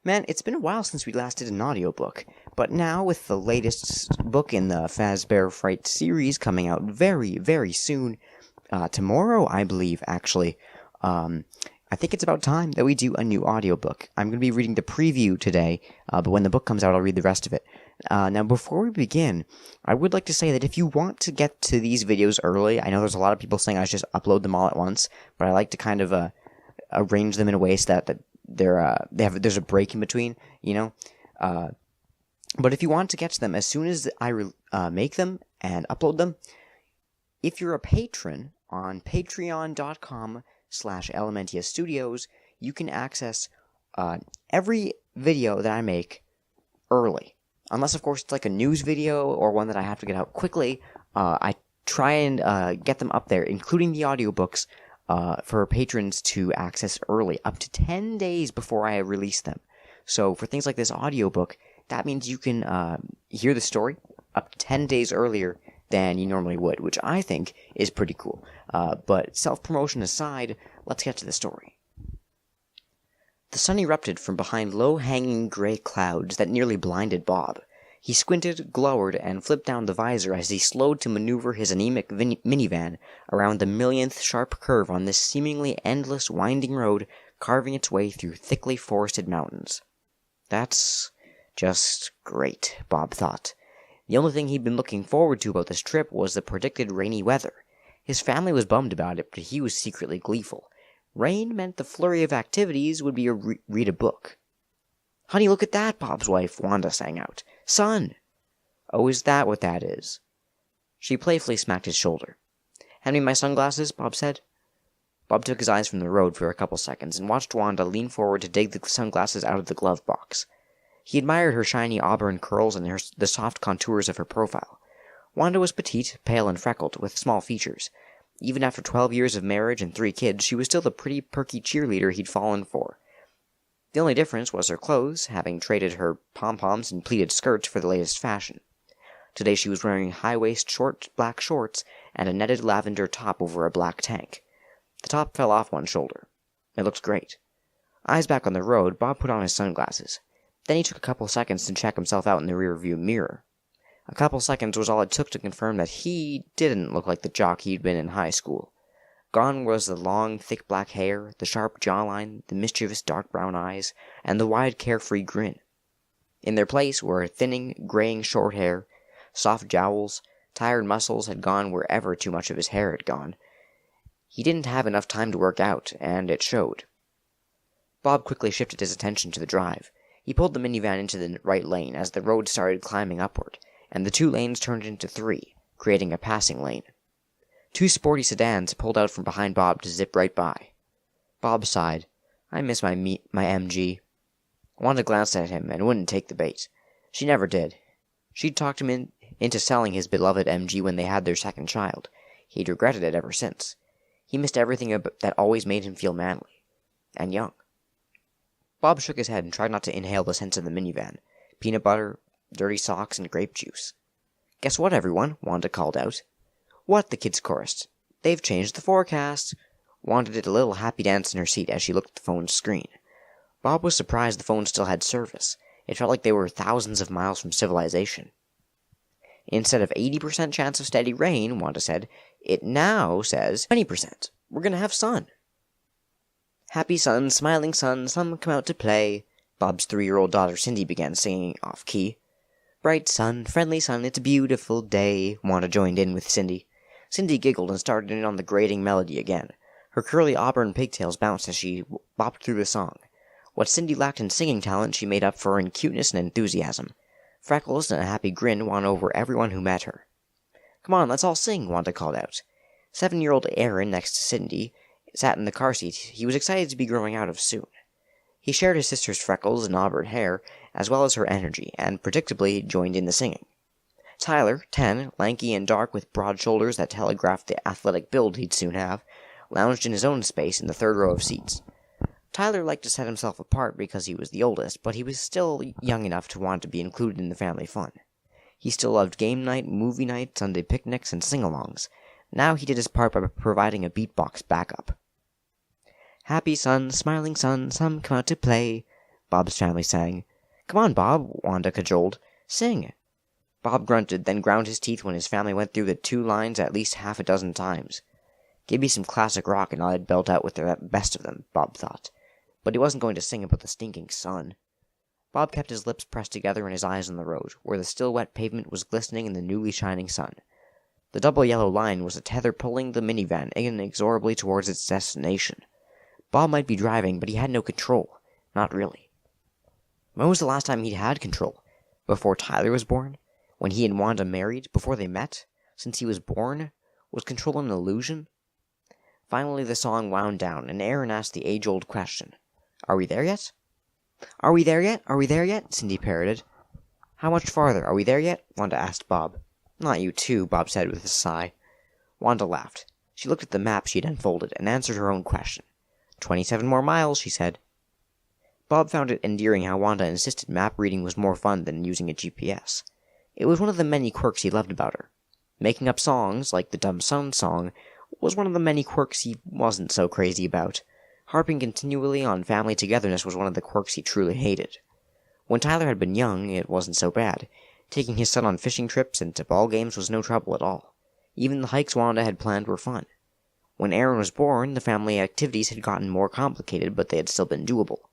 Man, it's been a while since we last did an audiobook, but now with the latest book in the Fazbear Fright series coming out very, very soon, tomorrow, I believe, actually, I think it's about time that we do a new audiobook. I'm going to be reading the preview today, but when the book comes out, I'll read the rest of it. Now, before we begin, I would like to say that if you want to get to these videos early, I know there's a lot of people saying I should just upload them all at once, but I like to kind of arrange them in a way so that there's a break in between, you know? But if you want to get to them as soon as I make them and upload them, if you're a patron on patreon.com/Elementia Studios, you can access every video that I make early. Unless, of course, it's like a news video or one that I have to get out quickly. I try and get them up there, including the audiobooks, for patrons to access early, up to 10 days before I release them. So for things like this audiobook, that means you can hear the story up to 10 days earlier than you normally would, which I think is pretty cool. But self-promotion aside, let's get to the story. The sun erupted from behind low-hanging gray clouds that nearly blinded Bob. He squinted, glowered, and flipped down the visor as he slowed to maneuver his anemic minivan around the millionth sharp curve on this seemingly endless winding road carving its way through thickly forested mountains. That's just great, Bob thought. The only thing he'd been looking forward to about this trip was the predicted rainy weather. His family was bummed about it, but he was secretly gleeful. Rain meant the flurry of activities would be read a book. "Honey, look at that," Bob's wife, Wanda, sang out. "Sun!" "Oh, is that what that is?" She playfully smacked his shoulder. "Hand me my sunglasses," Bob said. Bob took his eyes from the road for a couple seconds and watched Wanda lean forward to dig the sunglasses out of the glove box. He admired her shiny auburn curls and the soft contours of her profile. Wanda was petite, pale, and freckled, with small features. Even after 12 years of marriage and 3 kids, she was still the pretty, perky cheerleader he'd fallen for. The only difference was her clothes, having traded her pom-poms and pleated skirts for the latest fashion. Today she was wearing high-waist short black shorts and a netted lavender top over a black tank. The top fell off one shoulder. It looked great. Eyes back on the road, Bob put on his sunglasses. Then he took a couple seconds to check himself out in the rearview mirror. A couple seconds was all it took to confirm that he didn't look like the jock he'd been in high school. Gone was the long, thick black hair, the sharp jawline, the mischievous dark brown eyes, and the wide, carefree grin. In their place were thinning, graying short hair, soft jowls, tired muscles had gone wherever too much of his hair had gone. He didn't have enough time to work out, and it showed. Bob quickly shifted his attention to the drive. He pulled the minivan into the right lane as the road started climbing upward, and the 2 lanes turned into 3, creating a passing lane. 2 sporty sedans pulled out from behind Bob to zip right by. Bob sighed. "I miss my MG." Wanda glanced at him and wouldn't take the bait. She never did. She'd talked him into selling his beloved MG when they had their second child. He'd regretted it ever since. He missed everything that always made him feel manly. And young. Bob shook his head and tried not to inhale the scents of the minivan. Peanut butter, dirty socks, and grape juice. "Guess what, everyone?" Wanda called out. "What?" the kids chorused. "They've changed the forecast." Wanda did a little happy dance in her seat as she looked at the phone's screen. Bob was surprised the phone still had service. It felt like they were thousands of miles from civilization. "Instead of 80% chance of steady rain," Wanda said, "it now says 20%. We're going to have sun." "Happy sun, smiling sun, some come out to play," Bob's 3-year-old daughter Cindy began singing off-key. "Bright sun, friendly sun, it's a beautiful day," Wanda joined in with Cindy. Cindy giggled and started in on the grating melody again. Her curly auburn pigtails bounced as she bopped through the song. What Cindy lacked in singing talent she made up for in cuteness and enthusiasm. Freckles and a happy grin won over everyone who met her. "Come on, let's all sing," Wanda called out. 7-year-old Aaron, next to Cindy, sat in the car seat he was excited to be growing out of soon. He shared his sister's freckles and auburn hair, as well as her energy, and predictably joined in the singing. Tyler, 10, lanky and dark with broad shoulders that telegraphed the athletic build he'd soon have, lounged in his own space in the 3rd row of seats. Tyler liked to set himself apart because he was the oldest, but he was still young enough to want to be included in the family fun. He still loved game night, movie night, Sunday picnics, and sing-alongs. Now he did his part by providing a beatbox backup. "Happy sun, smiling sun, some come out to play." Bob's family sang. "Come on, Bob," Wanda cajoled. "Sing." Bob grunted, then ground his teeth when his family went through the 2 lines at least half a dozen times. Give me some classic rock and I'd belt out with the best of them, Bob thought. But he wasn't going to sing about the stinking sun. Bob kept his lips pressed together and his eyes on the road, where the still wet pavement was glistening in the newly shining sun. The double yellow line was a tether pulling the minivan inexorably towards its destination. Bob might be driving, but he had no control. Not really. When was the last time he'd had control? Before Tyler was born? When he and Wanda married? Before they met? Since he was born? Was control an illusion? Finally the song wound down, and Aaron asked the age-old question. "Are we there yet?" "Are we there yet? Are we there yet?" Cindy parroted. "How much farther? Are we there yet?" Wanda asked Bob. "Not you too," Bob said with a sigh. Wanda laughed. She looked at the map she had unfolded and answered her own question. 27 more miles, she said. Bob found it endearing how Wanda insisted map reading was more fun than using a GPS. It was one of the many quirks he loved about her. Making up songs, like the Dumb Son song, was one of the many quirks he wasn't so crazy about. Harping continually on family togetherness was one of the quirks he truly hated. When Tyler had been young, it wasn't so bad. Taking his son on fishing trips and to ball games was no trouble at all. Even the hikes Wanda had planned were fun. When Aaron was born, the family activities had gotten more complicated, but they had still been doable.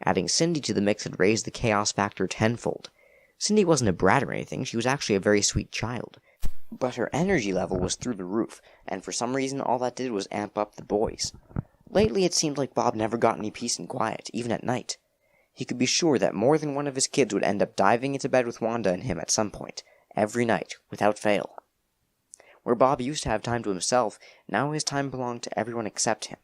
Adding Cindy to the mix had raised the chaos factor tenfold. Cindy wasn't a brat or anything, she was actually a very sweet child. But her energy level was through the roof, and for some reason all that did was amp up the boys. Lately it seemed like Bob never got any peace and quiet, even at night. He could be sure that more than one of his kids would end up diving into bed with Wanda and him at some point, every night, without fail. Where Bob used to have time to himself, now his time belonged to everyone except him.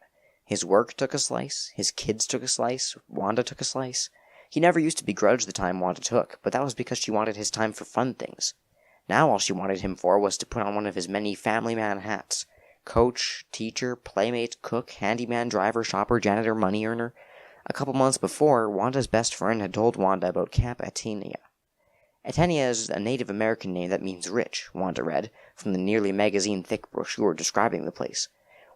His work took a slice, his kids took a slice, Wanda took a slice. He never used to begrudge the time Wanda took, but that was because she wanted his time for fun things. Now all she wanted him for was to put on one of his many family man hats. Coach, teacher, playmate, cook, handyman, driver, shopper, janitor, money earner. A couple months before, Wanda's best friend had told Wanda about Camp Atenia. Atenia is a Native American name that means rich, Wanda read, from the nearly magazine-thick brochure describing the place.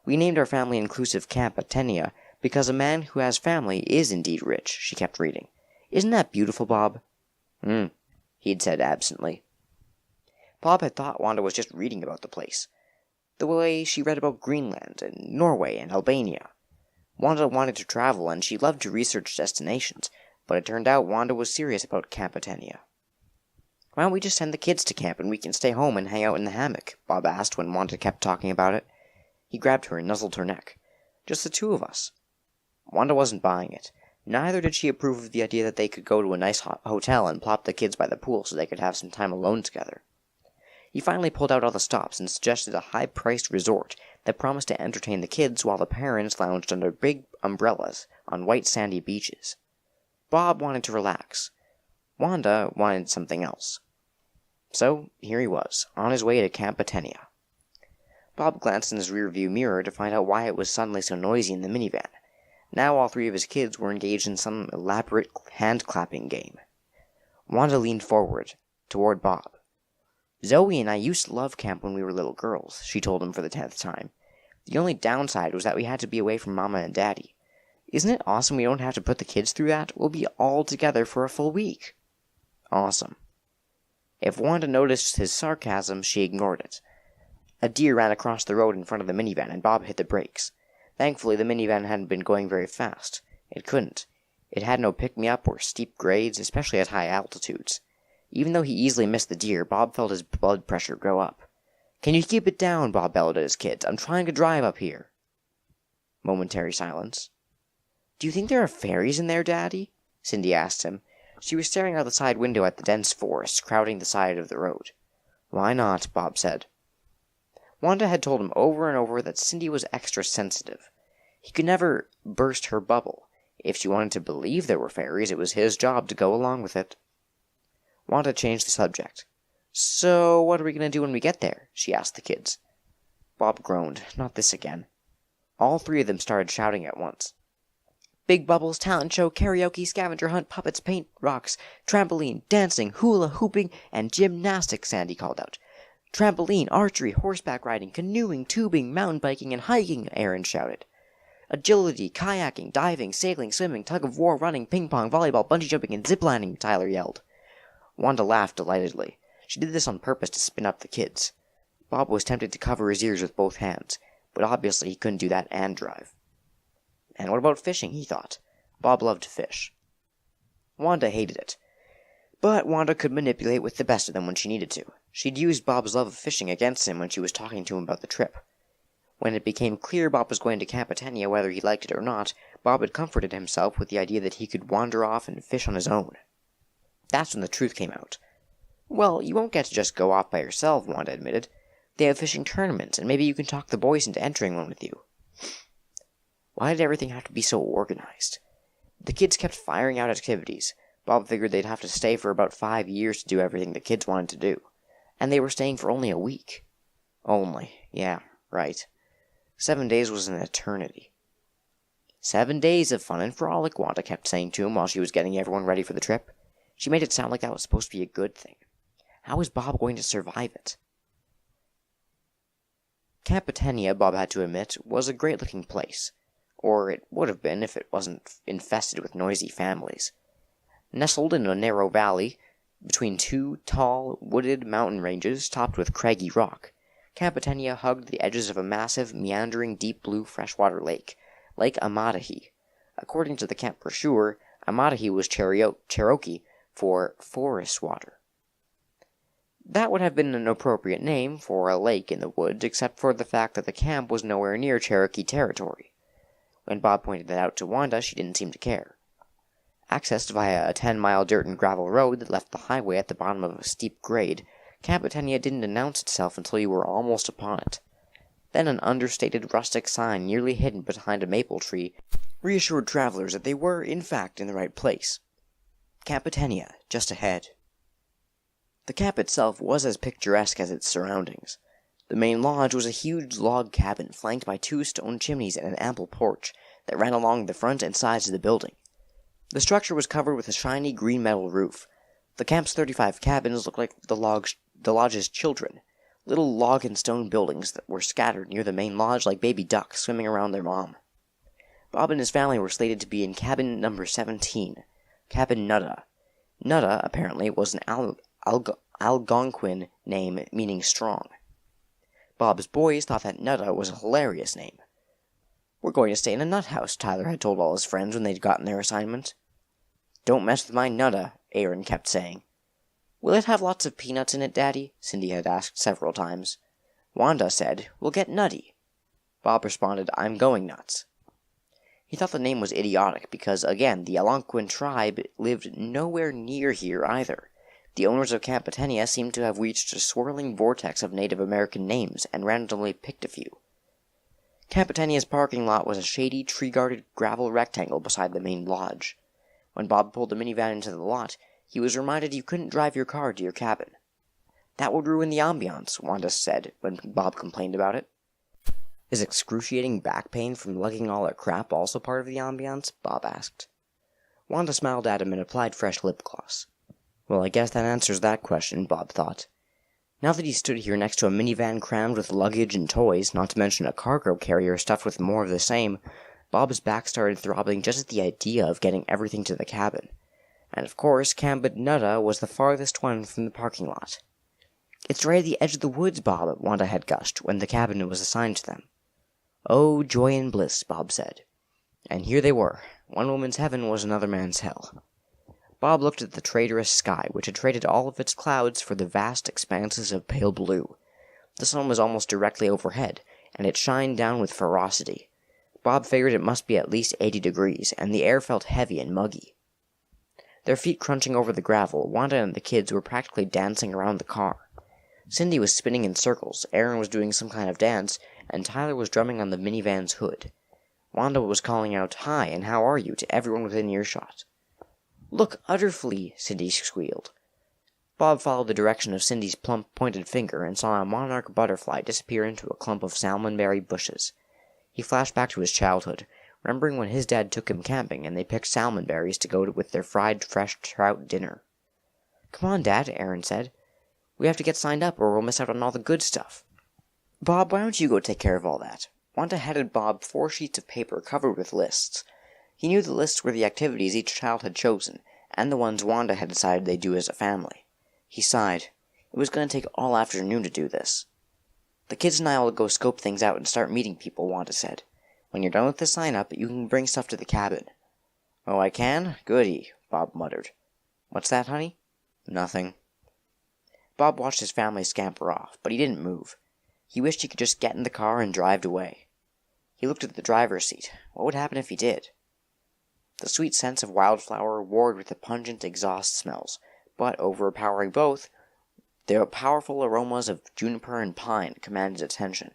We named our family-inclusive Camp Atenia because a man who has family is indeed rich, she kept reading. Isn't that beautiful, Bob? He'd said absently. Bob had thought Wanda was just reading about the place, the way she read about Greenland and Norway and Albania. Wanda wanted to travel, and she loved to research destinations, but it turned out Wanda was serious about Camp Atenia. "Why don't we just send the kids to camp and we can stay home and hang out in the hammock?" Bob asked when Wanda kept talking about it. He grabbed her and nuzzled her neck. "Just the 2 of us." Wanda wasn't buying it. Neither did she approve of the idea that they could go to a nice hotel and plop the kids by the pool so they could have some time alone together. He finally pulled out all the stops and suggested a high-priced resort that promised to entertain the kids while the parents lounged under big umbrellas on white sandy beaches. Bob wanted to relax. Wanda wanted something else. So here he was, on his way to Camp Atenia. Bob glanced in his rear-view mirror to find out why it was suddenly so noisy in the minivan. Now all 3 of his kids were engaged in some elaborate hand-clapping game. Wanda leaned forward, toward Bob. "Zoe and I used to love camp when we were little girls," she told him for the 10th time. "The only downside was that we had to be away from Mama and Daddy. Isn't it awesome we don't have to put the kids through that? We'll be all together for a full week." Awesome. If Wanda noticed his sarcasm, she ignored it. A deer ran across the road in front of the minivan, and Bob hit the brakes. Thankfully, the minivan hadn't been going very fast. It couldn't. It had no pick-me-up or steep grades, especially at high altitudes. Even though he easily missed the deer, Bob felt his blood pressure go up. "Can you keep it down?" Bob bellowed at his kids. "I'm trying to drive up here." Momentary silence. "Do you think there are fairies in there, Daddy?" Cindy asked him. She was staring out the side window at the dense forest crowding the side of the road. "Why not?" Bob said. Wanda had told him over and over that Cindy was extra sensitive. He could never burst her bubble. If she wanted to believe there were fairies, it was his job to go along with it. Wanda changed the subject. "So, what are we going to do when we get there?" she asked the kids. Bob groaned. Not this again. All 3 of them started shouting at once. "Big Bubbles, talent show, karaoke, scavenger hunt, puppets, paint rocks, trampoline, dancing, hula hooping, and gymnastics," Sandy called out. "Trampoline, archery, horseback riding, canoeing, tubing, mountain biking, and hiking," Aaron shouted. Agility, kayaking, diving, sailing, swimming, tug-of-war, running, ping-pong, volleyball, bungee jumping, and ziplining, Tyler yelled. Wanda laughed delightedly. She did this on purpose to spin up the kids. Bob was tempted to cover his ears with both hands, but obviously he couldn't do that and drive. And what about fishing, he thought. Bob loved to fish. Wanda hated it. But Wanda could manipulate with the best of them when she needed to. She'd used Bob's love of fishing against him when she was talking to him about the trip. When it became clear Bob was going to Capitania whether he liked it or not, Bob had comforted himself with the idea that he could wander off and fish on his own. That's when the truth came out. Well, you won't get to just go off by yourself, Wanda admitted. They have fishing tournaments, and maybe you can talk the boys into entering one with you. Why did everything have to be so organized? The kids kept firing out activities. Bob figured they'd have to stay for about 5 years to do everything the kids wanted to do. And they were staying for only a week. Only. Yeah, right. 7 days was an eternity. 7 days of fun and frolic, Wanda kept saying to him while she was getting everyone ready for the trip. She made it sound like that was supposed to be a good thing. How was Bob going to survive it? Capitania, Bob had to admit, was a great-looking place. Or it would have been if it wasn't infested with noisy families. Nestled in a narrow valley, between two tall, wooded mountain ranges topped with craggy rock, Capitania hugged the edges of a massive, meandering, deep blue freshwater lake, Lake Amatahi. According to the camp brochure, Amatahi was Cherokee for forest water. That would have been an appropriate name for a lake in the woods, except for the fact that the camp was nowhere near Cherokee territory. When Bob pointed that out to Wanda, she didn't seem to care. Accessed via a 10-mile dirt and gravel road that left the highway at the bottom of a steep grade, Capitania didn't announce itself until you were almost upon it. Then an understated rustic sign nearly hidden behind a maple tree reassured travelers that they were, in fact, in the right place. Capitania, just ahead. The camp itself was as picturesque as its surroundings. The main lodge was a huge log cabin flanked by 2 stone chimneys and an ample porch that ran along the front and sides of the building. The structure was covered with a shiny green metal roof. The camp's 35 cabins looked like the lodge's children, little log and stone buildings that were scattered near the main lodge like baby ducks swimming around their mom. Bob and his family were slated to be in cabin number 17, Cabin Nutta. Nutta, apparently, was an Algonquin name meaning strong. Bob's boys thought that Nutta was a hilarious name. "We're going to stay in a nut house," Tyler had told all his friends when they'd gotten their assignment. "Don't mess with my Nutta," Aaron kept saying. "Will it have lots of peanuts in it, Daddy?" Cindy had asked several times. Wanda said, "We'll get nutty." Bob responded, "I'm going nuts." He thought the name was idiotic because, again, the Algonquin tribe lived nowhere near here either. The owners of Capitania seemed to have reached a swirling vortex of Native American names and randomly picked a few. Capitania's parking lot was a shady, tree-guarded gravel rectangle beside the main lodge. When Bob pulled the minivan into the lot, he was reminded you couldn't drive your car to your cabin. "That would ruin the ambiance," Wanda said when Bob complained about it. "Is excruciating back pain from lugging all our crap also part of the ambiance?" Bob asked. Wanda smiled at him and applied fresh lip gloss. Well, I guess that answers that question, Bob thought. Now that he stood here next to a minivan crammed with luggage and toys, not to mention a cargo carrier stuffed with more of the same, Bob's back started throbbing just at the idea of getting everything to the cabin. And of course, Cabin Nutta was the farthest one from the parking lot. "It's right at the edge of the woods, Bob," Wanda had gushed when the cabin was assigned to them. "Oh, joy and bliss," Bob said. And here they were. One woman's heaven was another man's hell. Bob looked at the traitorous sky, which had traded all of its clouds for the vast expanses of pale blue. The sun was almost directly overhead, and it shined down with ferocity. Bob figured it must be at least 80 degrees, and the air felt heavy and muggy. Their feet crunching over the gravel, Wanda and the kids were practically dancing around the car. Cindy was spinning in circles, Aaron was doing some kind of dance, and Tyler was drumming on the minivan's hood. Wanda was calling out, "Hi, and how are you?" to everyone within earshot. "Look, Utterflea!" Cindy squealed. Bob followed the direction of Cindy's plump, pointed finger and saw a monarch butterfly disappear into a clump of salmonberry bushes. He flashed back to his childhood, remembering when his dad took him camping and they picked salmonberries to go with their fried fresh trout dinner. "Come on, Dad," Aaron said. "We have to get signed up or we'll miss out on all the good stuff." "Bob, why don't you go take care of all that?" Wanda handed Bob 4 sheets of paper covered with lists. He knew the lists were the activities each child had chosen, and the ones Wanda had decided they'd do as a family. He sighed. It was going to take all afternoon to do this. "The kids and I will go scope things out and start meeting people," Wanda said. "When you're done with the sign-up, you can bring stuff to the cabin." "Oh, I can? Goody," Bob muttered. "What's that, honey?" "Nothing." Bob watched his family scamper off, but he didn't move. He wished he could just get in the car and drive away. He looked at the driver's seat. What would happen if he did? The sweet scents of wildflower warred with the pungent exhaust smells, but overpowering both, the powerful aromas of juniper and pine commanded attention.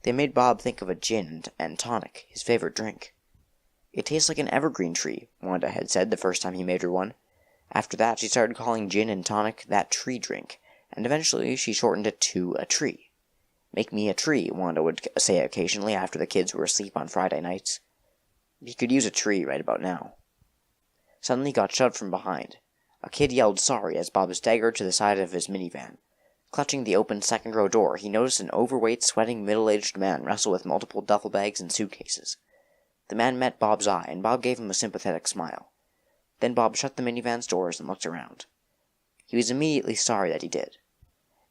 They made Bob think of a gin and tonic, his favorite drink. "It tastes like an evergreen tree," Wanda had said the first time he made her one. After that, she started calling gin and tonic that tree drink, and eventually she shortened it to a tree. "Make me a tree," Wanda would say occasionally after the kids were asleep on Friday nights. He could use a tree right about now. Suddenly he got shoved from behind. A kid yelled sorry as Bob staggered to the side of his minivan. Clutching the open second-row door, he noticed an overweight, sweating, middle-aged man wrestle with multiple duffel bags and suitcases. The man met Bob's eye, and Bob gave him a sympathetic smile. Then Bob shut the minivan's doors and looked around. He was immediately sorry that he did.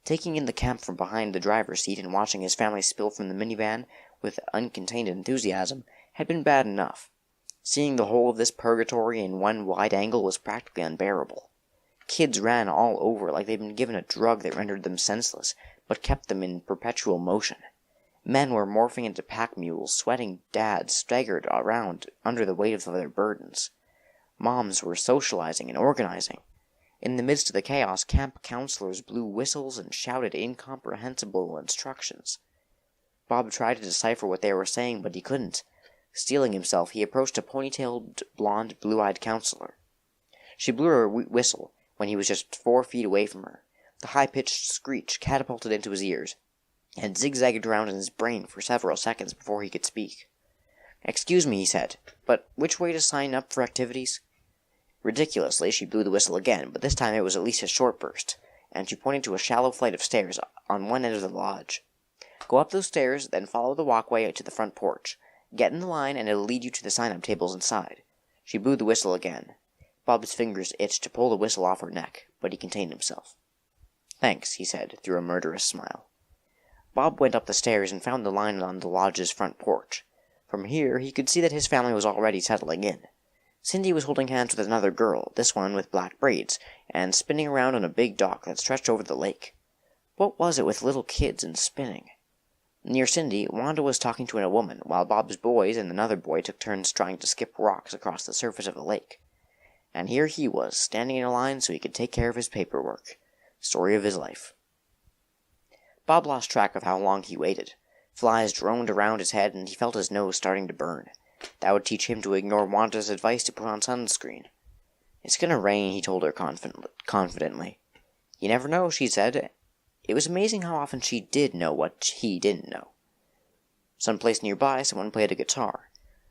Taking in the camp from behind the driver's seat and watching his family spill from the minivan with uncontained enthusiasm had been bad enough. Seeing the whole of this purgatory in one wide angle was practically unbearable. Kids ran all over like they'd been given a drug that rendered them senseless, but kept them in perpetual motion. Men were morphing into pack mules, sweating dads staggered around under the weight of their burdens. Moms were socializing and organizing. In the midst of the chaos, camp counselors blew whistles and shouted incomprehensible instructions. Bob tried to decipher what they were saying, but he couldn't. Steeling himself, he approached a ponytailed, blonde, blue-eyed counselor. She blew her whistle when he was just 4 feet away from her. The high-pitched screech catapulted into his ears and zigzagged around in his brain for several seconds before he could speak. "Excuse me," he said, "but which way to sign up for activities?" Ridiculously, she blew the whistle again, but this time it was at least a short burst, and she pointed to a shallow flight of stairs on one end of the lodge. "Go up those stairs, then follow the walkway to the front porch. Get in the line, and it'll lead you to the sign-up tables inside." She blew the whistle again. Bob's fingers itched to pull the whistle off her neck, but he contained himself. "Thanks," he said, through a murderous smile. Bob went up the stairs and found the line on the lodge's front porch. From here, he could see that his family was already settling in. Cindy was holding hands with another girl, this one with black braids, and spinning around on a big dock that stretched over the lake. What was it with little kids and spinning? Near Cindy, Wanda was talking to a woman, while Bob's boys and another boy took turns trying to skip rocks across the surface of the lake. And here he was, standing in a line so he could take care of his paperwork. Story of his life. Bob lost track of how long he waited. Flies droned around his head, and he felt his nose starting to burn. That would teach him to ignore Wanda's advice to put on sunscreen. "It's gonna rain," he told her confidently. "You never know," she said. It was amazing how often she did know what he didn't know. Someplace nearby, someone played a guitar.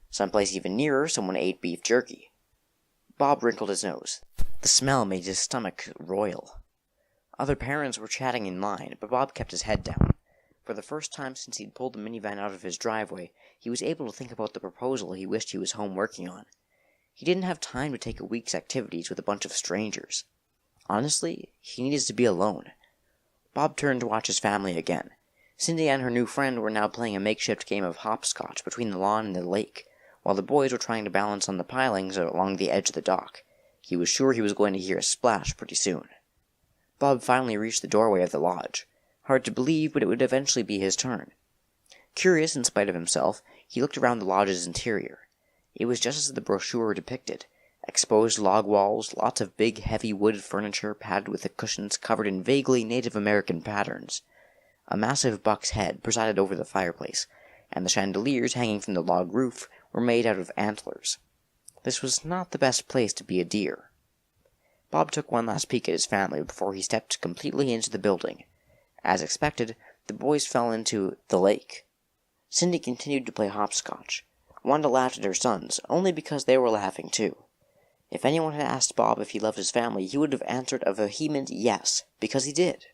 Someplace even nearer, someone ate beef jerky. Bob wrinkled his nose. The smell made his stomach roil. Other parents were chatting in line, but Bob kept his head down. For the first time since he'd pulled the minivan out of his driveway, he was able to think about the proposal he wished he was home working on. He didn't have time to take a week's activities with a bunch of strangers. Honestly, he needed to be alone. Bob turned to watch his family again. Cindy and her new friend were now playing a makeshift game of hopscotch between the lawn and the lake, while the boys were trying to balance on the pilings along the edge of the dock. He was sure he was going to hear a splash pretty soon. Bob finally reached the doorway of the lodge. Hard to believe, but it would eventually be his turn. Curious in spite of himself, he looked around the lodge's interior. It was just as the brochure depicted. Exposed log walls, lots of big, heavy wood furniture padded with the cushions covered in vaguely Native American patterns. A massive buck's head presided over the fireplace, and the chandeliers hanging from the log roof were made out of antlers. This was not the best place to be a deer. Bob took one last peek at his family before he stepped completely into the building. As expected, the boys fell into the lake. Cindy continued to play hopscotch. Wanda laughed at her sons, only because they were laughing too. If anyone had asked Bob if he loved his family, he would have answered a vehement yes, because he did.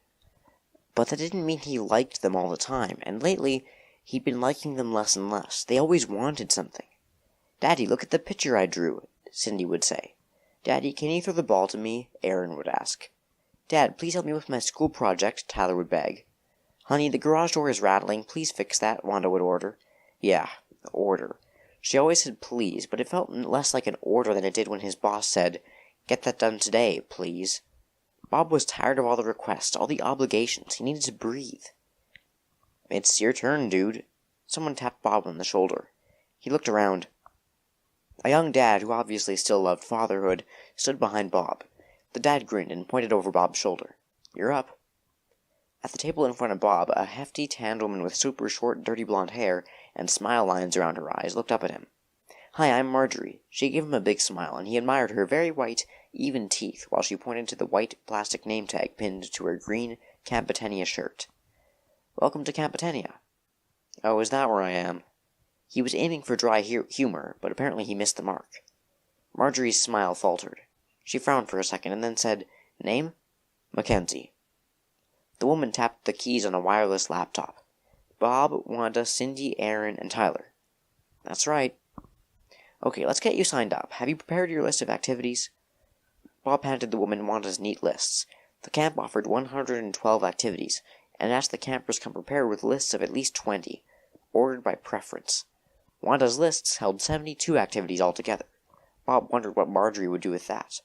But that didn't mean he liked them all the time, and lately, He'd been liking them less and less. They always wanted something. "Daddy, look at the picture I drew," Cindy would say. "Daddy, can you throw the ball to me?" Aaron would ask. "Dad, please help me with my school project," Tyler would beg. "Honey, the garage door is rattling. Please fix that," Wanda would order. Yeah, order. She always said please, but it felt less like an order than it did when his boss said, "Get that done today, please." Bob was tired of all the requests, all the obligations. He needed to breathe. "It's your turn, dude." Someone tapped Bob on the shoulder. He looked around. A young dad, who obviously still loved fatherhood, stood behind Bob. The dad grinned and pointed over Bob's shoulder. "You're up." At the table in front of Bob, a hefty, tanned woman with super short, dirty blonde hair and smile lines around her eyes looked up at him. "Hi, I'm Marjorie." She gave him a big smile, and he admired her very white, even teeth while she pointed to the white plastic name tag pinned to her green Campetania shirt. "Welcome to Campetania." "Oh, is that where I am?" He was aiming for dry humor, but apparently he missed the mark. Marjorie's smile faltered. She frowned for a second and then said, "Name?" "Mackenzie." The woman tapped the keys on a wireless laptop. "Bob, Wanda, Cindy, Aaron, and Tyler." "That's right." "Okay, let's get you signed up. Have you prepared your list of activities?" Bob handed the woman Wanda's neat lists. The camp offered 112 activities, and asked the campers come prepared with lists of at least 20, ordered by preference. Wanda's lists held 72 activities altogether. Bob wondered what Marjorie would do with that.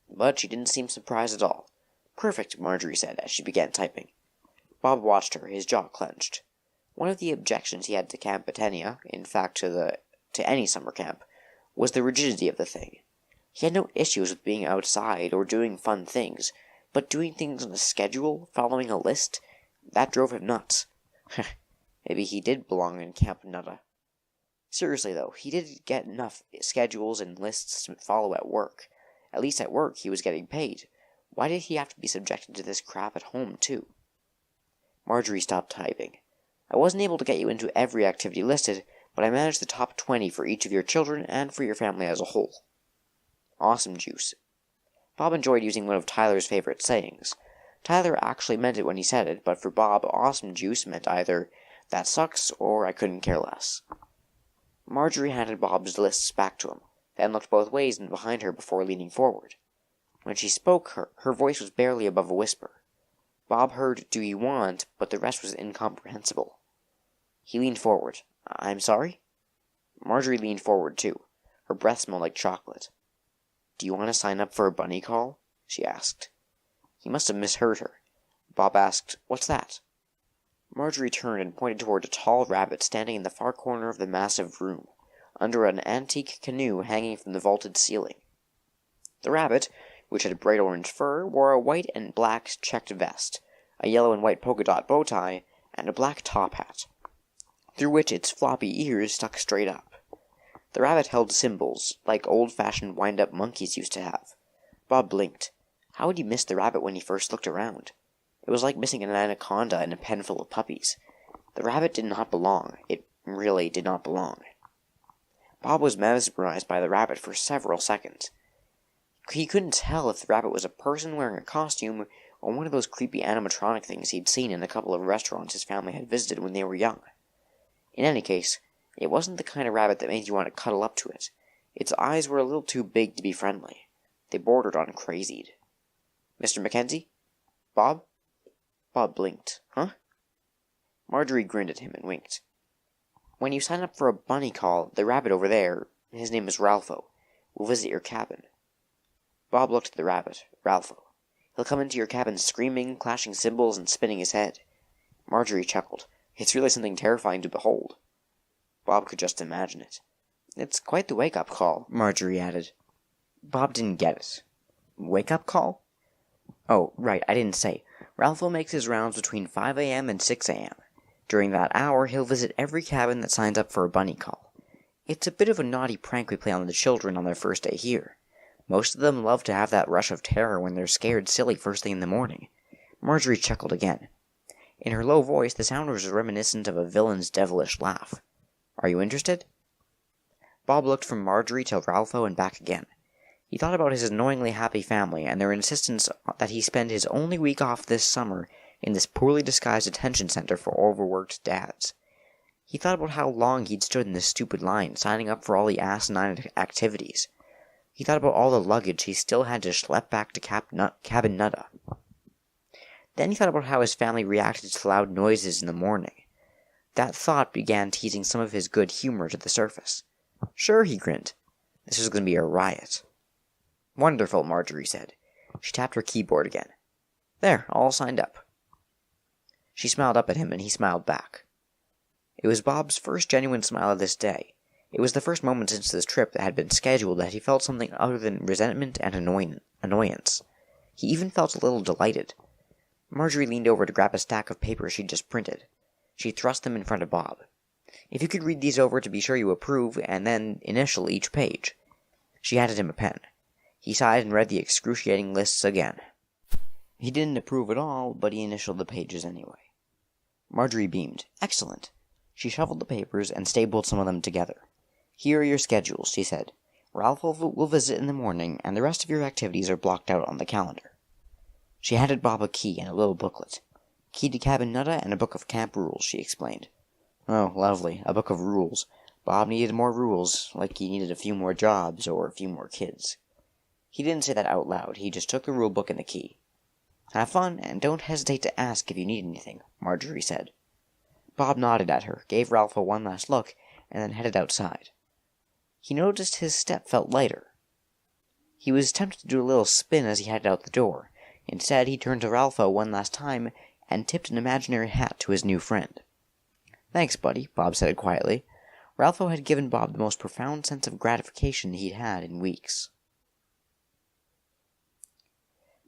But she didn't seem surprised at all. "Perfect," Marjorie said as she began typing. Bob watched her, his jaw clenched. One of the objections he had to Campetania, in fact to any summer camp, was the rigidity of the thing. He had no issues with being outside or doing fun things, but doing things on a schedule, following a list, that drove him nuts. Maybe he did belong in Camp Nutta. Seriously, though, he did get enough schedules and lists to follow at work. At least at work he was getting paid. Why did he have to be subjected to this crap at home, too? Marjorie stopped typing. "I wasn't able to get you into every activity listed, but I managed the top 20 for each of your children and for your family as a whole." Awesome juice. Bob enjoyed using one of Tyler's favorite sayings. Tyler actually meant it when he said it, but for Bob, awesome juice meant either, "that sucks," or "I couldn't care less." Marjorie handed Bob's lists back to him, then looked both ways and behind her before leaning forward. When she spoke, her voice was barely above a whisper. Bob heard, "Do you want?" but the rest was incomprehensible. He leaned forward. "I'm sorry?" Marjorie leaned forward, too. Her breath smelled like chocolate. "Do you want to sign up for a bunny call?" she asked. He must have misheard her. Bob asked, "What's that?" Marjorie turned and pointed toward a tall rabbit standing in the far corner of the massive room, under an antique canoe hanging from the vaulted ceiling. The rabbit, which had bright orange fur, wore a white and black checked vest, a yellow and white polka dot bow tie, and a black top hat, through which its floppy ears stuck straight up. The rabbit held symbols, like old-fashioned wind-up monkeys used to have. Bob blinked. How had he missed the rabbit when he first looked around? It was like missing an anaconda in a pen full of puppies. The rabbit did not belong. It really did not belong. Bob was mesmerized by the rabbit for several seconds. He couldn't tell if the rabbit was a person wearing a costume or one of those creepy animatronic things he'd seen in a couple of restaurants his family had visited when they were young. In any case, it wasn't the kind of rabbit that made you want to cuddle up to it. Its eyes were a little too big to be friendly. They bordered on crazied. "Mr. Mackenzie? Bob?" Bob blinked. "Huh?" Marjorie grinned at him and winked. "When you sign up for a bunny call, the rabbit over there, his name is Ralpho, will visit your cabin." Bob looked at the rabbit. "Ralpho. He'll come into your cabin screaming, clashing cymbals, and spinning his head." Marjorie chuckled. "It's really something terrifying to behold." Bob could just imagine it. "It's quite the wake-up call," Marjorie added. Bob didn't get it. Wake-up call? Oh, right, I didn't say. Ralpho makes his rounds between 5 a.m. and 6 a.m. During that hour, he'll visit every cabin that signs up for a bunny call. It's a bit of a naughty prank we play on the children on their first day here. Most of them love to have that rush of terror when they're scared silly first thing in the morning. Marjorie chuckled again. In her low voice, the sound was reminiscent of a villain's devilish laugh. "Are you interested?" Bob looked from Marjorie to Ralpho and back again. He thought about his annoyingly happy family and their insistence that he spend his only week off this summer in this poorly disguised detention center for overworked dads. He thought about how long he'd stood in this stupid line, signing up for all the asinine activities. He thought about all the luggage he still had to schlep back to Cabin Nutta. Then he thought about how his family reacted to loud noises in the morning. That thought began teasing some of his good humor to the surface. Sure, he grinned. This was going to be a riot. Wonderful, Marjorie said. She tapped her keyboard again. There, all signed up. She smiled up at him, and he smiled back. It was Bob's first genuine smile of this day. It was the first moment since this trip that had been scheduled that he felt something other than resentment and annoyance. He even felt a little delighted. Marjorie leaned over to grab a stack of papers she'd just printed. She thrust them in front of Bob. If you could read these over to be sure you approve, and then initial each page. She handed him a pen. He sighed and read the excruciating lists again. He didn't approve at all, but he initialed the pages anyway. Marjorie beamed. Excellent. She shuffled the papers and stapled some of them together. Here are your schedules, she said. Ralph will visit in the morning, and the rest of your activities are blocked out on the calendar. She handed Bob a key and a little booklet. Key to Cabin Nutta and a book of camp rules, she explained. Oh, lovely, a book of rules. Bob needed more rules, like he needed a few more jobs or a few more kids. He didn't say that out loud, he just took the rule book and the key. Have fun, and don't hesitate to ask if you need anything, Marjorie said. Bob nodded at her, gave Ralph one last look, and then headed outside. He noticed his step felt lighter. He was tempted to do a little spin as he headed out the door. Instead, he turned to Ralpho one last time and tipped an imaginary hat to his new friend. Thanks, buddy, Bob said quietly. Ralpho had given Bob the most profound sense of gratification he'd had in weeks.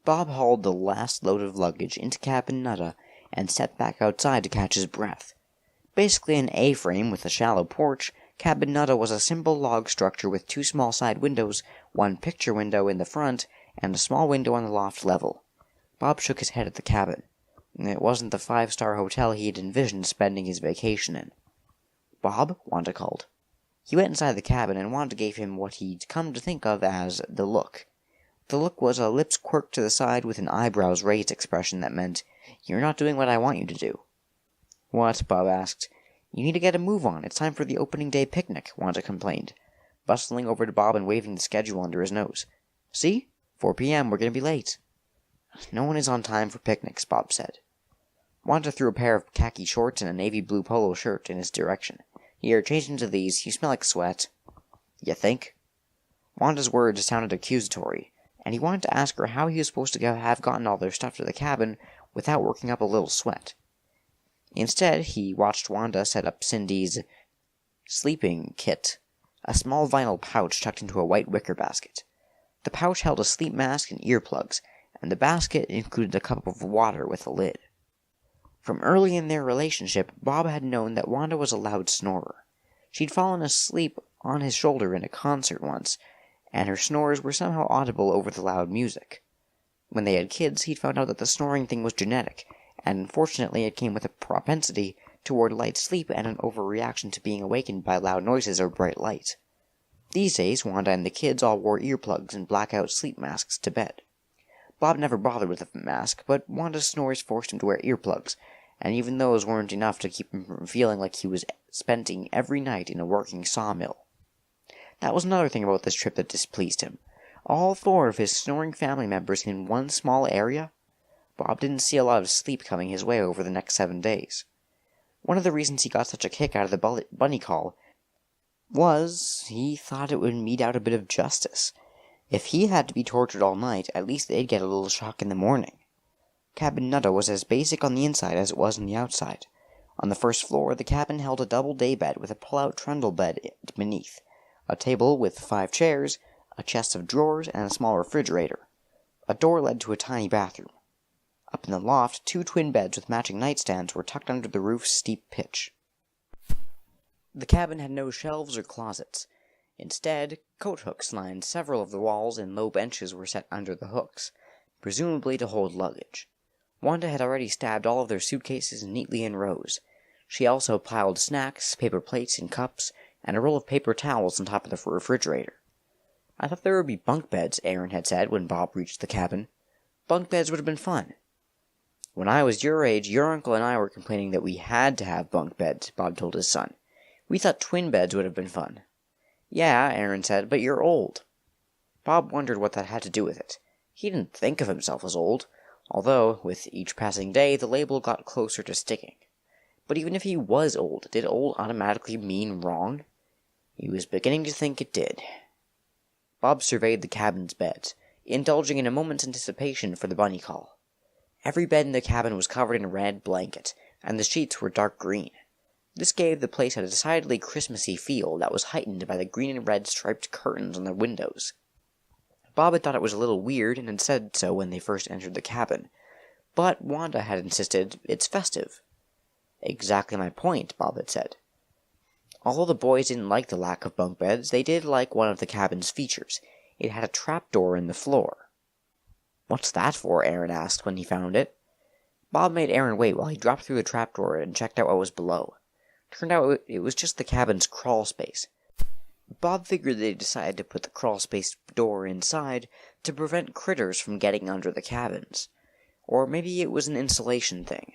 Bob hauled the last load of luggage into Cabin Nutta and stepped back outside to catch his breath. Basically an A-frame with a shallow porch, Cabin Nutta was a simple log structure with 2 small side windows, 1 picture window in the front, and a small window on the loft level. Bob shook his head at the cabin. It wasn't the 5-star hotel he had envisioned spending his vacation in. Bob, Wanda called. He went inside the cabin, and Wanda gave him what he'd come to think of as the look. The look was a lips quirked to the side with an eyebrows raised expression that meant, "You're not doing what I want you to do." "What?" Bob asked. "You need to get a move on. It's time for the opening day picnic," Wanda complained, bustling over to Bob and waving the schedule under his nose. "See? 4 p.m. We're going to be late." "No one is on time for picnics," Bob said. Wanda threw a pair of khaki shorts and a navy blue polo shirt in his direction. "Here, change into these. You smell like sweat." "You think?" Wanda's words sounded accusatory, and he wanted to ask her how he was supposed to have gotten all their stuff to the cabin without working up a little sweat. Instead, he watched Wanda set up Cindy's sleeping kit, a small vinyl pouch tucked into a white wicker basket. The pouch held a sleep mask and earplugs, and the basket included a cup of water with a lid. From early in their relationship, Bob had known that Wanda was a loud snorer. She'd fallen asleep on his shoulder in a concert once, and her snores were somehow audible over the loud music. When they had kids, he'd found out that the snoring thing was genetic, and unfortunately it came with a propensity toward light sleep and an overreaction to being awakened by loud noises or bright light. These days, Wanda and the kids all wore earplugs and blackout sleep masks to bed. Bob never bothered with a mask, but Wanda's snores forced him to wear earplugs, and even those weren't enough to keep him from feeling like he was spending every night in a working sawmill. That was another thing about this trip that displeased him. All 4 of his snoring family members in one small area? Bob didn't see a lot of sleep coming his way over the next 7 days. One of the reasons he got such a kick out of the bunny call was he thought it would mete out a bit of justice. If he had to be tortured all night, at least they'd get a little shock in the morning. Cabin Nutta was as basic on the inside as it was on the outside. On the first floor, the cabin held a double day bed with a pull-out trundle bed beneath, a table with 5 chairs, a chest of drawers, and a small refrigerator. A door led to a tiny bathroom. Up in the loft, 2 twin beds with matching nightstands were tucked under the roof's steep pitch. The cabin had no shelves or closets. Instead, coat hooks lined several of the walls, and low benches were set under the hooks, presumably to hold luggage. Wanda had already stabbed all of their suitcases neatly in rows. She also piled snacks, paper plates, and cups, and a roll of paper towels on top of the refrigerator. "I thought there would be bunk beds," Aaron had said when Bob reached the cabin. "Bunk beds would have been fun." "When I was your age, your uncle and I were complaining that we had to have bunk beds," Bob told his son. "We thought twin beds would have been fun." "Yeah," Aaron said, "but you're old." Bob wondered what that had to do with it. He didn't think of himself as old, although, with each passing day, the label got closer to sticking. But even if he was old, did old automatically mean wrong? He was beginning to think it did. Bob surveyed the cabin's beds, indulging in a moment's anticipation for the bunny call. Every bed in the cabin was covered in a red blanket, and the sheets were dark green. This gave the place a decidedly Christmassy feel that was heightened by the green and red striped curtains on the windows. Bob had thought it was a little weird and had said so when they first entered the cabin, but Wanda had insisted it's festive. "Exactly my point," Bob had said. Although the boys didn't like the lack of bunk beds, they did like one of the cabin's features. It had a trapdoor in the floor. "What's that for?" Aaron asked when he found it. Bob made Aaron wait while he dropped through the trapdoor and checked out what was below. Turned out it was just the cabin's crawl space. Bob figured they decided to put the crawl space door inside to prevent critters from getting under the cabins. Or maybe it was an insulation thing.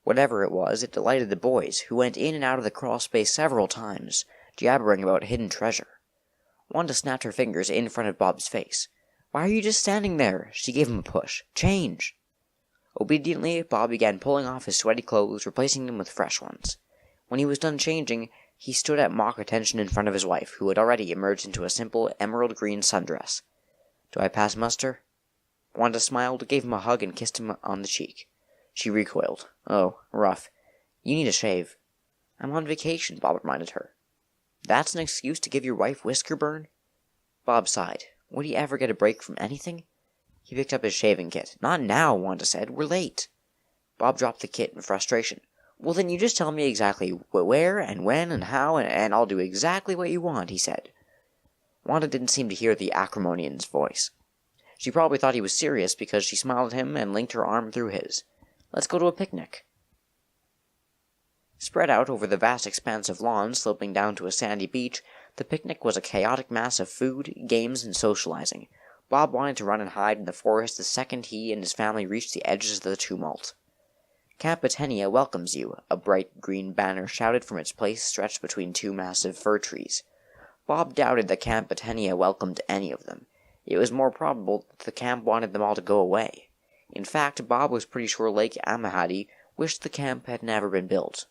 Whatever it was, it delighted the boys, who went in and out of the crawl space several times, jabbering about hidden treasure. Wanda snapped her fingers in front of Bob's face. "Why are you just standing there?" She gave him a push. "Change!" Obediently, Bob began pulling off his sweaty clothes, replacing them with fresh ones. When he was done changing, he stood at mock attention in front of his wife, who had already emerged into a simple emerald green sundress. "Do I pass muster?" Wanda smiled, gave him a hug, and kissed him on the cheek. She recoiled. "Oh, rough. You need a shave." "I'm on vacation," Bob reminded her. "That's an excuse to give your wife whisker burn?" Bob sighed. Would he ever get a break from anything? He picked up his shaving kit. "Not now," Wanda said. "We're late." Bob dropped the kit in frustration. "Well, then you just tell me exactly where and when and how, and I'll do exactly what you want," he said. Wanda didn't seem to hear the acrimony in his voice. She probably thought he was serious because she smiled at him and linked her arm through his. "Let's go to a picnic." Spread out over the vast expanse of lawn sloping down to a sandy beach, the picnic was a chaotic mass of food, games, and socializing. Bob wanted to run and hide in the forest the second he and his family reached the edges of the tumult. "Camp Britannia welcomes you," a bright green banner shouted from its place stretched between two massive fir trees. Bob doubted that Camp Britannia welcomed any of them. It was more probable that the camp wanted them all to go away. In fact, Bob was pretty sure Lake Amahadi wished the camp had never been built.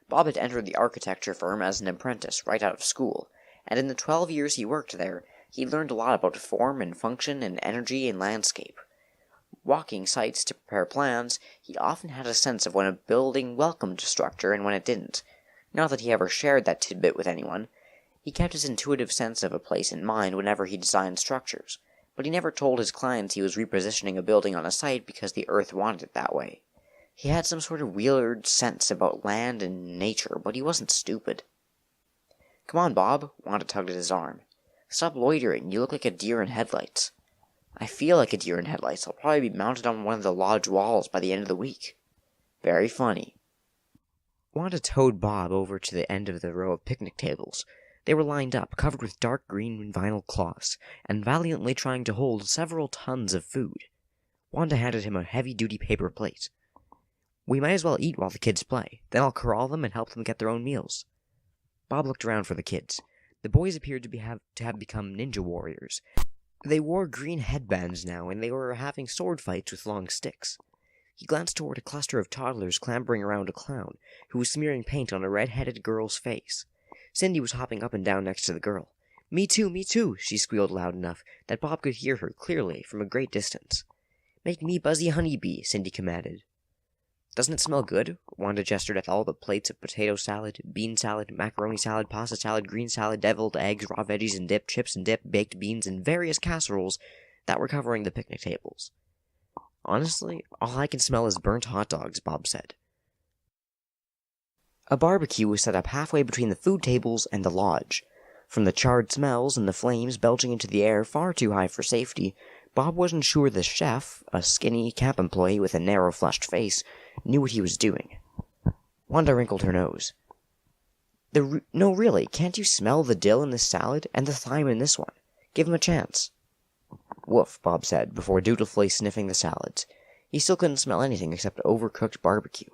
Bob had entered the architecture firm as an apprentice right out of school, and in the 12 years he worked there, he learned a lot about form and function and energy and landscape. Walking sites to prepare plans, he often had a sense of when a building welcomed structure and when it didn't. Not that he ever shared that tidbit with anyone. He kept his intuitive sense of a place in mind whenever he designed structures, but he never told his clients he was repositioning a building on a site because the earth wanted it that way. He had some sort of weird sense about land and nature, but he wasn't stupid. "Come on, Bob," Wanda tugged at his arm. "Stop loitering, you look like a deer in headlights." "I feel like a deer in headlights. I'll probably be mounted on one of the lodge walls by the end of the week." "Very funny." Wanda towed Bob over to the end of the row of picnic tables. They were lined up, covered with dark green vinyl cloths, and valiantly trying to hold several tons of food. Wanda handed him a heavy-duty paper plate. "We might as well eat while the kids play. Then I'll corral them and help them get their own meals." Bob looked around for the kids. The boys appeared to have become ninja warriors. They wore green headbands now, and they were having sword fights with long sticks. He glanced toward a cluster of toddlers clambering around a clown, who was smearing paint on a red-headed girl's face. Cindy was hopping up and down next to the girl. Me too," she squealed loud enough that Bob could hear her clearly from a great distance. "Make me Buzzy Honeybee," Cindy commanded. "Doesn't it smell good?" Wanda gestured at all the plates of potato salad, bean salad, macaroni salad, pasta salad, green salad, deviled eggs, raw veggies and dip, chips and dip, baked beans, and various casseroles that were covering the picnic tables. "Honestly, all I can smell is burnt hot dogs," Bob said. A barbecue was set up halfway between the food tables and the lodge. From the charred smells and the flames belching into the air far too high for safety, Bob wasn't sure the chef, a skinny camp employee with a narrow flushed face, knew what he was doing. Wanda wrinkled her nose. No, really, can't you smell the dill in this salad, and the thyme in this one? Give him a chance." "Woof," Bob said, before dutifully sniffing the salads. He still couldn't smell anything except overcooked barbecue.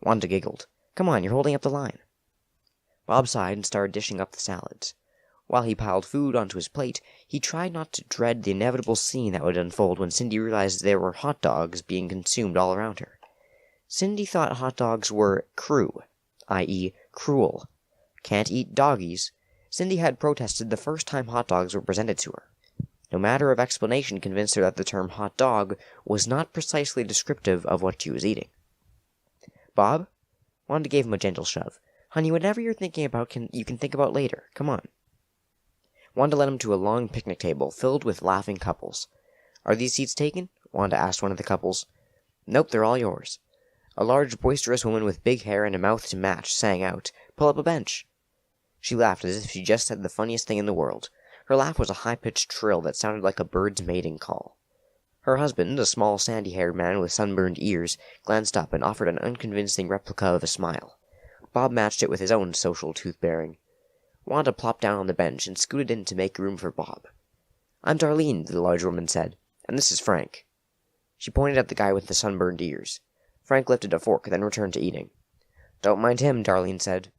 Wanda giggled. "Come on, you're holding up the line." Bob sighed and started dishing up the salads. While he piled food onto his plate, he tried not to dread the inevitable scene that would unfold when Cindy realized there were hot dogs being consumed all around her. Cindy thought hot dogs were cru, i.e., cruel. Can't eat doggies. Cindy had protested the first time hot dogs were presented to her. No matter of explanation convinced her that the term hot dog was not precisely descriptive of what she was eating. "Bob?" Wanda gave him a gentle shove. "Honey, whatever you're thinking about you can think about later. Come on." Wanda led him to a long picnic table filled with laughing couples. "Are these seats taken?" Wanda asked one of the couples. "Nope, they're all yours." A large, boisterous woman with big hair and a mouth to match sang out, "Pull up a bench." She laughed as if she just said the funniest thing in the world. Her laugh was a high-pitched trill that sounded like a bird's mating call. Her husband, a small, sandy-haired man with sunburned ears, glanced up and offered an unconvincing replica of a smile. Bob matched it with his own social tooth-baring. Wanda plopped down on the bench and scooted in to make room for Bob. "I'm Darlene," the large woman said, "and this is Frank." She pointed at the guy with the sunburned ears. Frank lifted a fork, then returned to eating. "Don't mind him," Darlene said.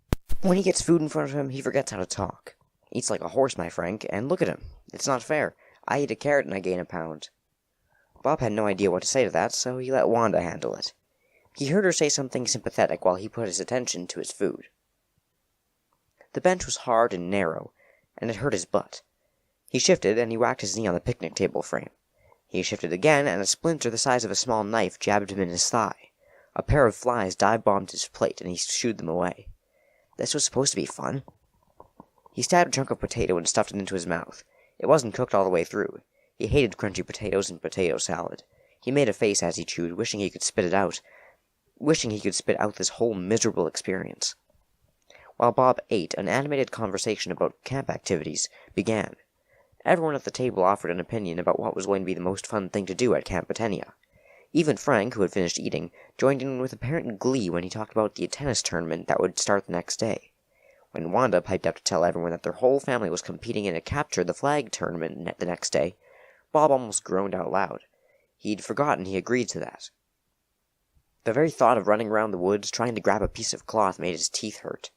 "When he gets food in front of him, he forgets how to talk. Eats like a horse, my Frank, and look at him. It's not fair. I eat a carrot and I gain a pound." Bob had no idea what to say to that, so he let Wanda handle it. He heard her say something sympathetic while he put his attention to his food. The bench was hard and narrow, and it hurt his butt. He shifted, and he whacked his knee on the picnic table frame. He shifted again, and a splinter the size of a small knife jabbed him in his thigh. A pair of flies dive-bombed his plate, and he shooed them away. This was supposed to be fun. He stabbed a chunk of potato and stuffed it into his mouth. It wasn't cooked all the way through. He hated crunchy potatoes and potato salad. He made a face as he chewed, wishing he could spit out this whole miserable experience. While Bob ate, an animated conversation about camp activities began. Everyone at the table offered an opinion about what was going to be the most fun thing to do at Camp Britannia. Even Frank, who had finished eating, joined in with apparent glee when he talked about the tennis tournament that would start the next day. When Wanda piped up to tell everyone that their whole family was competing in a capture-the-flag tournament the next day, Bob almost groaned out loud. He'd forgotten he agreed to that. The very thought of running around the woods trying to grab a piece of cloth made his teeth hurt.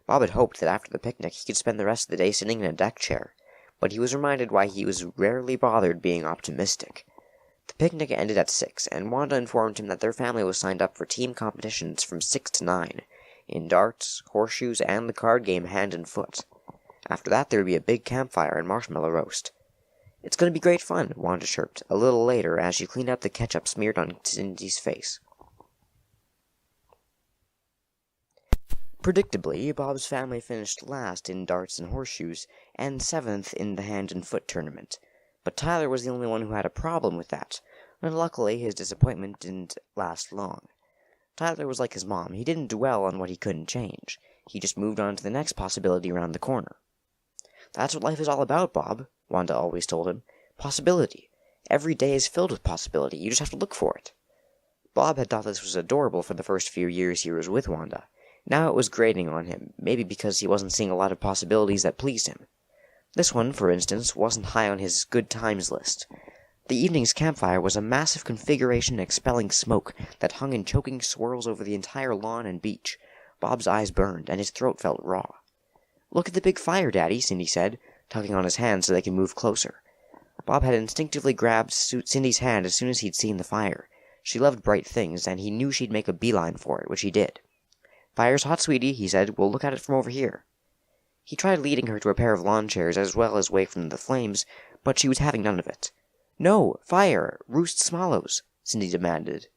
Bob had hoped that after the picnic he could spend the rest of the day sitting in a deck chair, but he was reminded why he was rarely bothered being optimistic. The picnic ended at 6, and Wanda informed him that their family was signed up for team competitions from 6 to 9, in darts, horseshoes, and the card game Hand and Foot. After that there would be a big campfire and marshmallow roast. "It's going to be great fun," Wanda chirped, a little later as she cleaned up the ketchup smeared on Cindy's face. Predictably, Bob's family finished last in darts and horseshoes, and 7th in the Hand and Foot tournament. But Tyler was the only one who had a problem with that, and luckily his disappointment didn't last long. Tyler was like his mom. He didn't dwell on what he couldn't change. He just moved on to the next possibility around the corner. "That's what life is all about, Bob," Wanda always told him. "Possibility. Every day is filled with possibility. You just have to look for it." Bob had thought this was adorable for the first few years he was with Wanda. Now it was grating on him, maybe because he wasn't seeing a lot of possibilities that pleased him. This one, for instance, wasn't high on his good times list. The evening's campfire was a massive configuration expelling smoke that hung in choking swirls over the entire lawn and beach. Bob's eyes burned, and his throat felt raw. "Look at the big fire, Daddy," Cindy said, tugging on his hand so they could move closer. Bob had instinctively grabbed Cindy's hand as soon as he'd seen the fire. She loved bright things, and he knew she'd make a beeline for it, which he did. "Fire's hot, sweetie," he said. "We'll look at it from over here." He tried leading her to a pair of lawn chairs as well as away from the flames, but she was having none of it. "No, fire! Roost swallows!" Cindy demanded.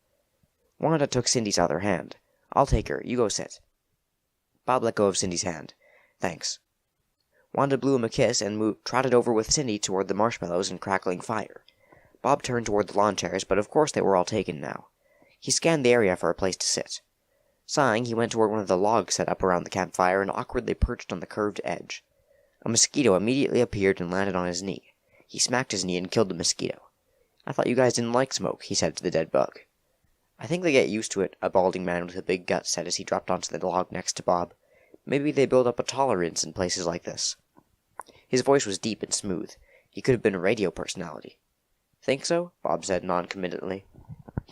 Wanda took Cindy's other hand. "I'll take her. You go sit." Bob let go of Cindy's hand. "Thanks." Wanda blew him a kiss and trotted over with Cindy toward the marshmallows and crackling fire. Bob turned toward the lawn chairs, but of course they were all taken now. He scanned the area for a place to sit. Sighing, he went toward one of the logs set up around the campfire and awkwardly perched on the curved edge. A mosquito immediately appeared and landed on his knee. He smacked his knee and killed the mosquito. "I thought you guys didn't like smoke," he said to the dead bug. "I think they get used to it," a balding man with a big gut said as he dropped onto the log next to Bob. "Maybe they build up a tolerance in places like this." His voice was deep and smooth. He could have been a radio personality. "Think so?" Bob said noncommittally.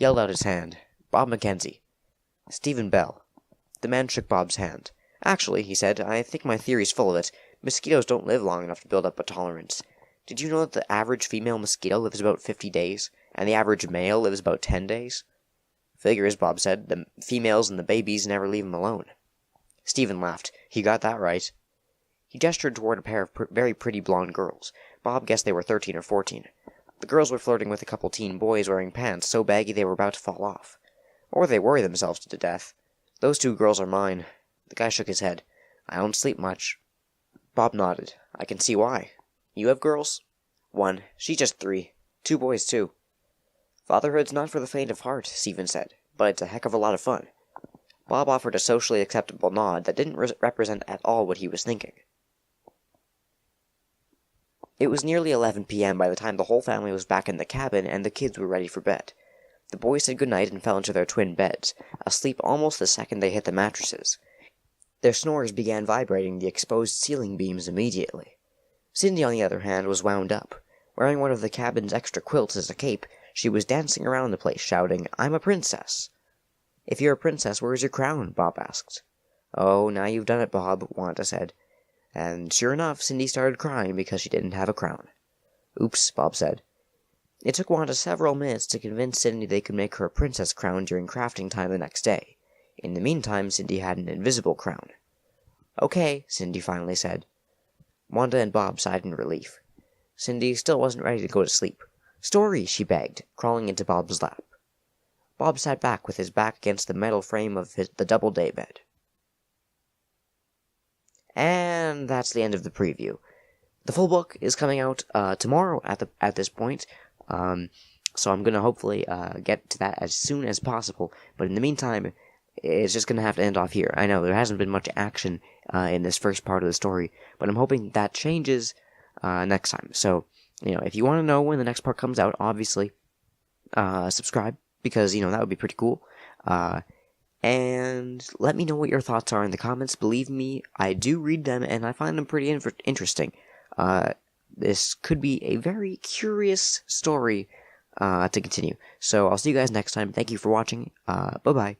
held out his hand. Bob Mackenzie. Stephen Bell. The man shook Bob's hand. Actually, he said, I think my theory's full of it. Mosquitoes don't live long enough to build up a tolerance. Did you know that the average female mosquito lives about 50 days, and the average male lives about 10 days? Figures, Bob said. The females and the babies never leave him alone. Stephen laughed. He got that right. He gestured toward a pair of very pretty blonde girls. Bob guessed they were 13 or 14. The girls were flirting with a couple teen boys wearing pants so baggy they were about to fall off. Or they worry themselves to death. Those 2 girls are mine. The guy shook his head. I don't sleep much. Bob nodded. I can see why. You have girls? 1. She's just 3. 2 boys, too. Fatherhood's not for the faint of heart, Stephen said, but it's a heck of a lot of fun. Bob offered a socially acceptable nod that didn't represent at all what he was thinking. It was nearly 11 p.m. by the time the whole family was back in the cabin and the kids were ready for bed. The boys said goodnight and fell into their twin beds, asleep almost the second they hit the mattresses. Their snores began vibrating the exposed ceiling beams immediately. Cindy, on the other hand, was wound up. Wearing one of the cabin's extra quilts as a cape, she was dancing around the place, shouting, I'm a princess. If you're a princess, where's your crown? Bob asked. Oh, now you've done it, Bob, Wanda said. And sure enough, Cindy started crying because she didn't have a crown. Oops, Bob said. It took Wanda several minutes to convince Cindy they could make her a princess crown during crafting time the next day. In the meantime, Cindy had an invisible crown. Okay, Cindy finally said. Wanda and Bob sighed in relief. Cindy still wasn't ready to go to sleep. Story, she begged, crawling into Bob's lap. Bob sat back with his back against the metal frame of the double-day bed. And that's the end of the preview. The full book is coming out tomorrow at this point, so I'm going to hopefully get to that as soon as possible. But in the meantime, it's just going to have to end off here. I know there hasn't been much action in this first part of the story, but I'm hoping that changes next time. So, if you want to know when the next part comes out, obviously, subscribe, because, that would be pretty cool. And let me know what your thoughts are in the comments. Believe me, I do read them, and I find them pretty interesting. This could be a very curious story to continue. So I'll see you guys next time. Thank you for watching. Bye-bye.